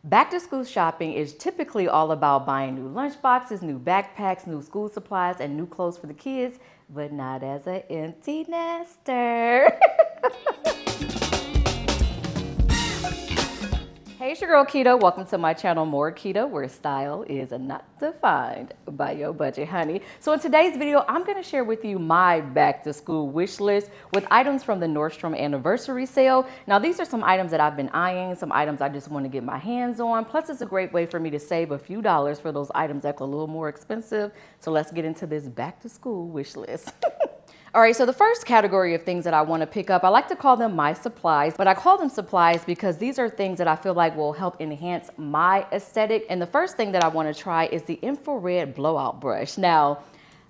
Back to school shopping is typically all about buying new lunch boxes, new backpacks, new school supplies, and new clothes for the kids, but not as an empty nester. Hey, it's your girl Keta. Welcome to my channel, More Keta, where style is not defined by your budget, honey. So in today's video, I'm going to share with you my back to school wish list with items from the Nordstrom anniversary sale. Now, these are some items that I've been eyeing, some items I just want to get my hands on. Plus, it's a great way for me to save a few dollars for those items that are a little more expensive. So let's get into this back to school wish list. All right, so the first category of things that I want to pick up, I like to call them my supplies, but I call them supplies because these are things that I feel like will help enhance my aesthetic. And the first thing that I want to try is the infrared blowout brush. Now,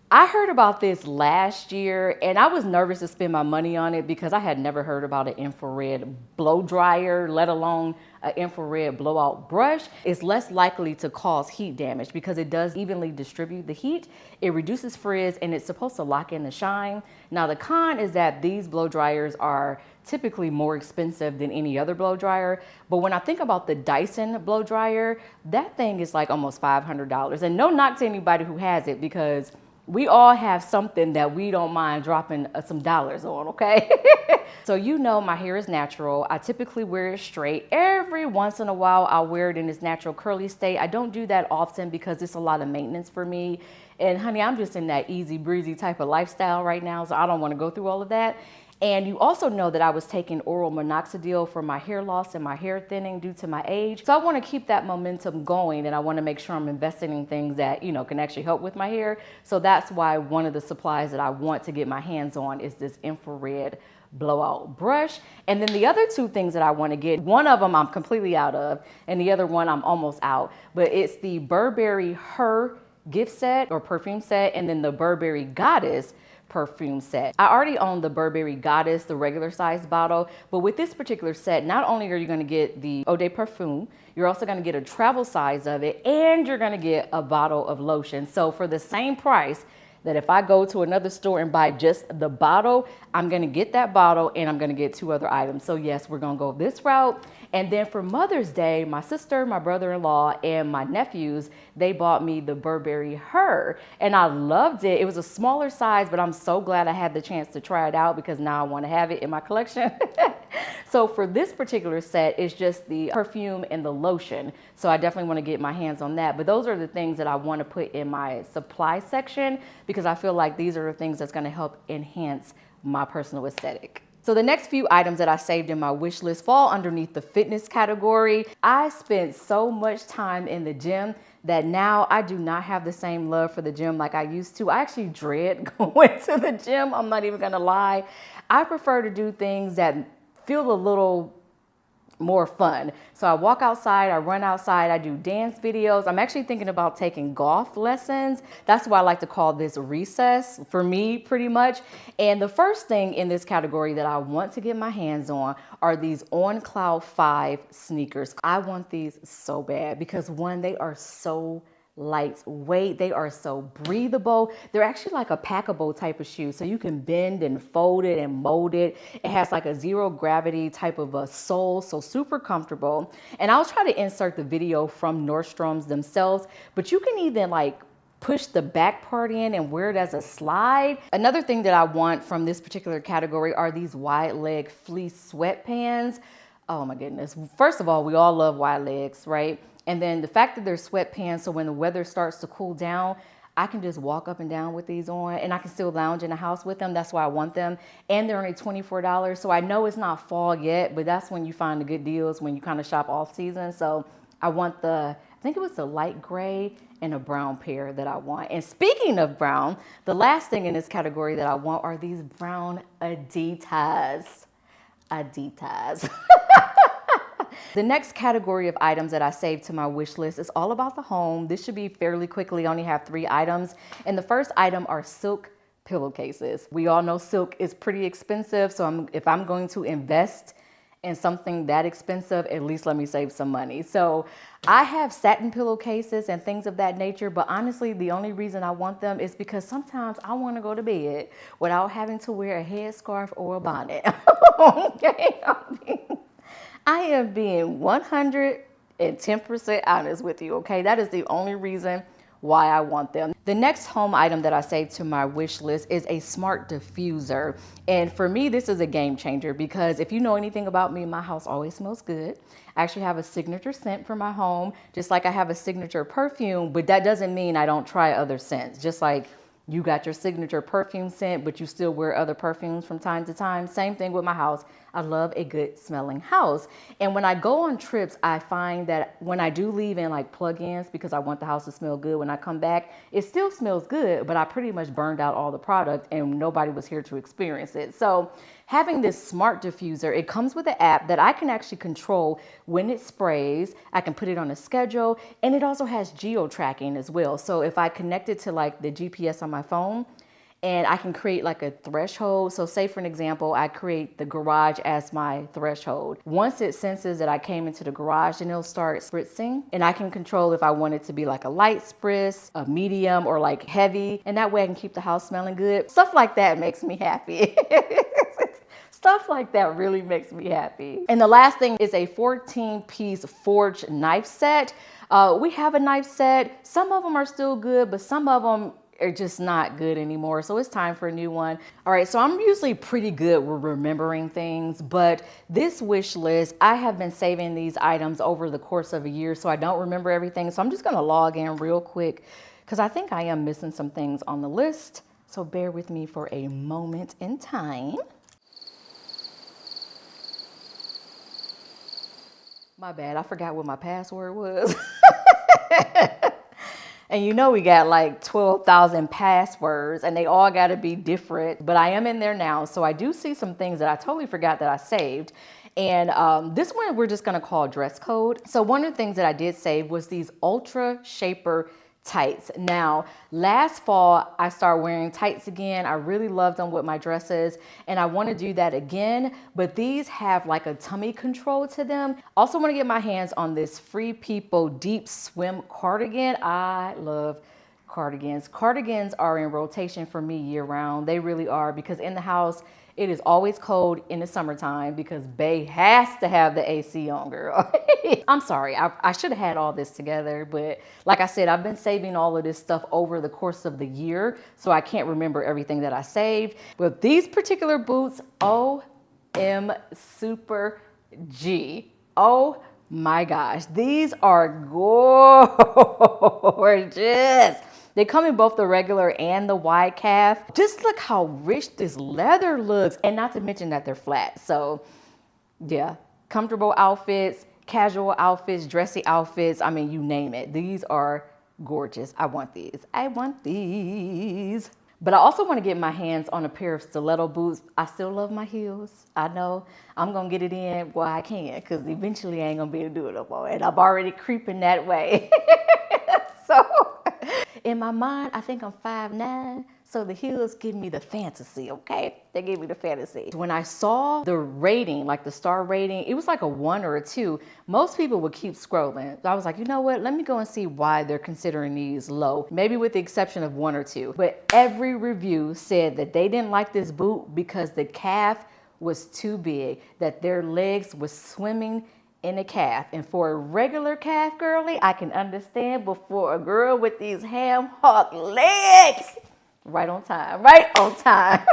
I heard about this last year and I was nervous to spend my money on it because I had never heard about an infrared blow dryer, let alone an infrared blowout brush. It's less likely to cause heat damage because it does evenly distribute the heat. It reduces frizz and it's supposed to lock in the shine. Now the con is that these blow dryers are typically more expensive than any other blow dryer. But when I think about the Dyson blow dryer, that thing is like almost $500. And no knock to anybody who has it because we all have something that we don't mind dropping some dollars on, okay? So you know my hair is natural. I typically wear it straight. Every once in a while, I'll wear it in its natural curly state. I don't do that often because it's a lot of maintenance for me. And honey, I'm just in that easy breezy type of lifestyle right now, so I don't want to go through all of that. And you also know that I was taking oral minoxidil for my hair loss and my hair thinning due to my age. So I want to keep that momentum going and I want to make sure I'm investing in things that, you know, can actually help with my hair. So that's why one of the supplies that I want to get my hands on is this infrared blowout brush. And then the other two things that I want to get, one of them I'm completely out of and the other one I'm almost out, but it's the Burberry Her gift set or perfume set and then the Burberry Goddess perfume set. I already own the Burberry Goddess, the regular size bottle, but with this particular set, not only are you going to get the Eau de Parfum, you're also going to get a travel size of it, and you're going to get a bottle of lotion. So for the same price that if I go to another store and buy just the bottle, I'm going to get that bottle and I'm going to get two other items. So yes, we're going to go this route. And then for Mother's Day, my sister, my brother-in-law, and my nephews, they bought me the Burberry Her. And I loved it. It was a smaller size, but I'm so glad I had the chance to try it out because now I want to have it in my collection. So for this particular set, it's just the perfume and the lotion. So I definitely want to get my hands on that. But those are the things that I want to put in my supply section because I feel like these are the things that's going to help enhance my personal aesthetic. So the next few items that I saved in my wish list fall underneath the fitness category. I spent so much time in the gym that now I do not have the same love for the gym like I used to. I actually dread going to the gym. I'm not even gonna lie. I prefer to do things that feel a little more fun. So I walk outside, I run outside, I do dance videos. I'm actually thinking about taking golf lessons. That's why I like to call this recess for me pretty much. And the first thing in this category that I want to get my hands on are these On Cloud 5 sneakers. I want these so bad because one, they are so lightweight, they are so breathable. They're actually like a packable type of shoe, so you can bend and fold it and mold it. It has like a zero gravity type of a sole, so super comfortable. And I'll try to insert the video from Nordstrom's themselves, but you can even like push the back part in and wear it as a slide. Another thing that I want from this particular category are these wide leg fleece sweatpants. Oh my goodness. First of all, we all love wide legs, right? And then the fact that they're sweatpants, so when the weather starts to cool down, I can just walk up and down with these on and I can still lounge in the house with them. That's why I want them. And they're only $24. So I know it's not fall yet, but that's when you find the good deals when you kind of shop off season. So I want I think it was the light gray and a brown pair that I want. And speaking of brown, the last thing in this category that I want are these brown Adidas. The next category of items that I saved to my wish list is all about the home. This should be fairly quickly. I only have 3 items. And the first item are silk pillowcases. We all know silk is pretty expensive. So if I'm going to invest in something that expensive, at least let me save some money. So I have satin pillowcases and things of that nature. But honestly, the only reason I want them is because sometimes I want to go to bed without having to wear a headscarf or a bonnet. Okay. I am being 100 and 10% honest with you, okay? That is the only reason why I want them. The next home item that I saved to my wish list is a smart diffuser. And for me, this is a game changer because if you know anything about me, my house always smells good. I actually have a signature scent for my home, just like I have a signature perfume, but that doesn't mean I don't try other scents. Just like you got your signature perfume scent, but you still wear other perfumes from time to time. Same thing with my house. I love a good smelling house. And when I go on trips, I find that when I do leave in like plug-ins, because I want the house to smell good, when I come back, it still smells good, but I pretty much burned out all the product and nobody was here to experience it. So having this smart diffuser, it comes with an app that I can actually control when it sprays. I can put it on a schedule, and it also has geo tracking as well. So if I connect it to like the GPS on my phone, and I can create like a threshold. So say for an example, I create the garage as my threshold. Once it senses that I came into the garage, then it'll start spritzing, and I can control if I want it to be like a light spritz, a medium, or like heavy. And that way I can keep the house smelling good. Stuff like that makes me happy. Stuff like that really makes me happy. And the last thing is a 14-piece forged knife set. We have a knife set. Some of them are still good, but some of them are just not good anymore. So it's time for a new one. All right, so I'm usually pretty good with remembering things, but this wish list, I have been saving these items over the course of a year, so I don't remember everything. So I'm just gonna log in real quick because I think I am missing some things on the list. So bear with me for a moment in time. My bad, I forgot what my password was. And you know we got like 12,000 passwords and they all got to be different, but I am in there now. So I do see some things that I totally forgot that I saved. And this one we're just going to call dress code. So one of the things that I did save was these Ultrashaper Tights. Now, last fall, I started wearing tights again. I really loved them with my dresses and I want to do that again, but these have like a tummy control to them. Also want to get my hands on this Free People Deep Swim Cardigan. I love cardigans. Cardigans are in rotation for me year round. They really are, because in the house, it is always cold in the summertime because Bae has to have the AC on, girl. I'm sorry, I should have had all this together, but like I said, I've been saving all of this stuff over the course of the year, so I can't remember everything that I saved. But these particular boots, OM Super G. Oh my gosh, these are gorgeous. They come in both the regular and the wide calf. Just look how rich this leather looks, and not to mention that they're flat. So yeah, comfortable outfits, casual outfits, dressy outfits. I mean, you name it. These are gorgeous. I want these. I want these. But I also want to get my hands on a pair of stiletto boots. I still love my heels. I know I'm going to get it in while I can, because eventually I ain't going to be able to do it no more. And I'm already creeping that way. So in my mind, I think I'm 5'9", so the heels give me the fantasy, okay? They give me the fantasy. When I saw the rating, like the star rating, it was like a 1 or a 2. Most people would keep scrolling. So I was like, you know what? Let me go and see why they're considering these low, maybe with the exception of 1 or 2. But every review said that they didn't like this boot because the calf was too big, that their legs was swimming in a calf. And for a regular calf girly, I can understand, but for a girl with these ham hock legs, right on time, right on time.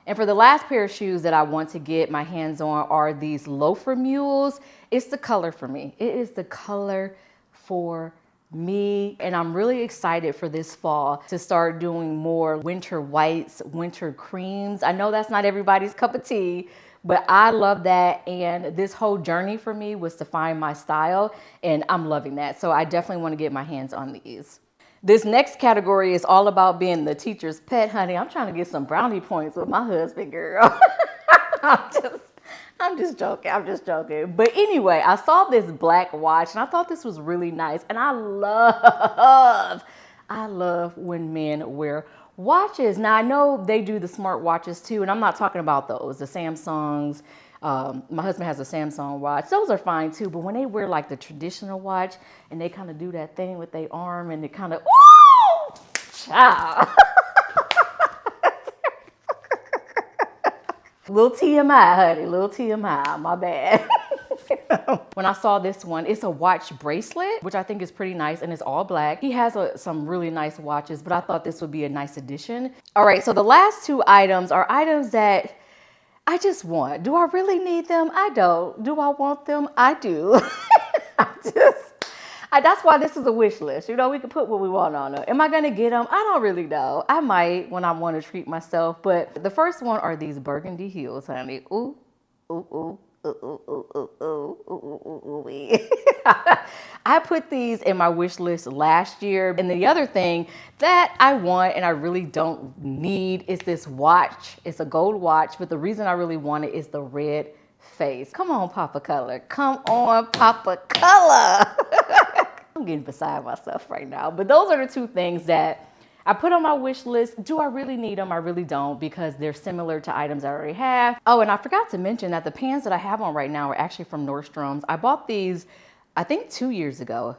And for the last pair of shoes that I want to get my hands on are these Loafer Mules. It's the color for me. It is the color for me. And I'm really excited for this fall to start doing more winter whites, winter creams. I know that's not everybody's cup of tea, but I love that, and this whole journey for me was to find my style, and I'm loving that. So I definitely want to get my hands on these. This next category is all about being the teacher's pet, honey. I'm trying to get some brownie points with my husband, girl. I'm just joking. I'm just joking. But anyway, I saw this black watch, and I thought this was really nice, and I love when men wear watches. Now I know they do the smart watches too, and I'm not talking about those, the Samsungs. My husband has a Samsung watch. Those are fine too, but when they wear like the traditional watch and they kind of do that thing with their arm and they kind of, ooh, child. Little TMI, honey, little TMI, my bad. When I saw this one, it's a watch bracelet, which I think is pretty nice, and it's all black. He has some really nice watches, but I thought this would be a nice addition. All right, so the last two items are items that I just want. Do I really need them? I don't. Do I want them? I do. That's why this is a wish list. You know, we can put what we want on it. Am I going to get them? I don't really know. I might when I want to treat myself. But the first one are these Burgundy Heels, honey. Ooh, ooh, ooh. I put these in my wish list last year. And the other thing that I want and I really don't need is this watch. It's a gold watch, but the reason I really want it is the red face. Come on, Papa Color. Come on, Papa Color. I'm getting beside myself right now. But those are the two things that I put on my wish list. Do I really need them? I really don't, because they're similar to items I already have. Oh, and I forgot to mention that the pants that I have on right now are actually from Nordstrom's. I bought these, I think 2 years ago.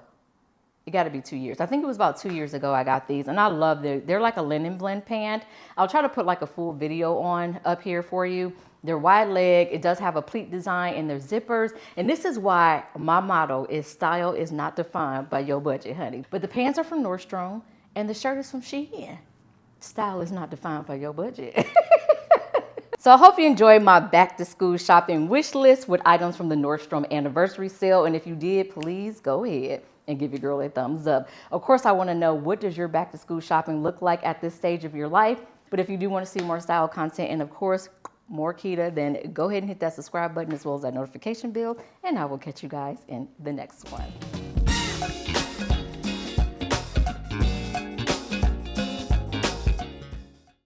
It got to be 2 years. I think it was about 2 years ago I got these, and I love them. They're like a linen blend pant. I'll try to put like a full video on up here for you. They're wide leg. It does have a pleat design and they're zippers. And this is why my motto is style is not defined by your budget, honey. But the pants are from Nordstrom and the shirt is from Shein. Style is not defined by your budget. So I hope you enjoyed my back to school shopping wish list with items from the Nordstrom anniversary sale. And if you did, please go ahead and give your girl a thumbs up. Of course, I want to know, what does your back to school shopping look like at this stage of your life? But if you do want to see more style content and of course, more Keta, then go ahead and hit that subscribe button as well as that notification bell, and I will catch you guys in the next one.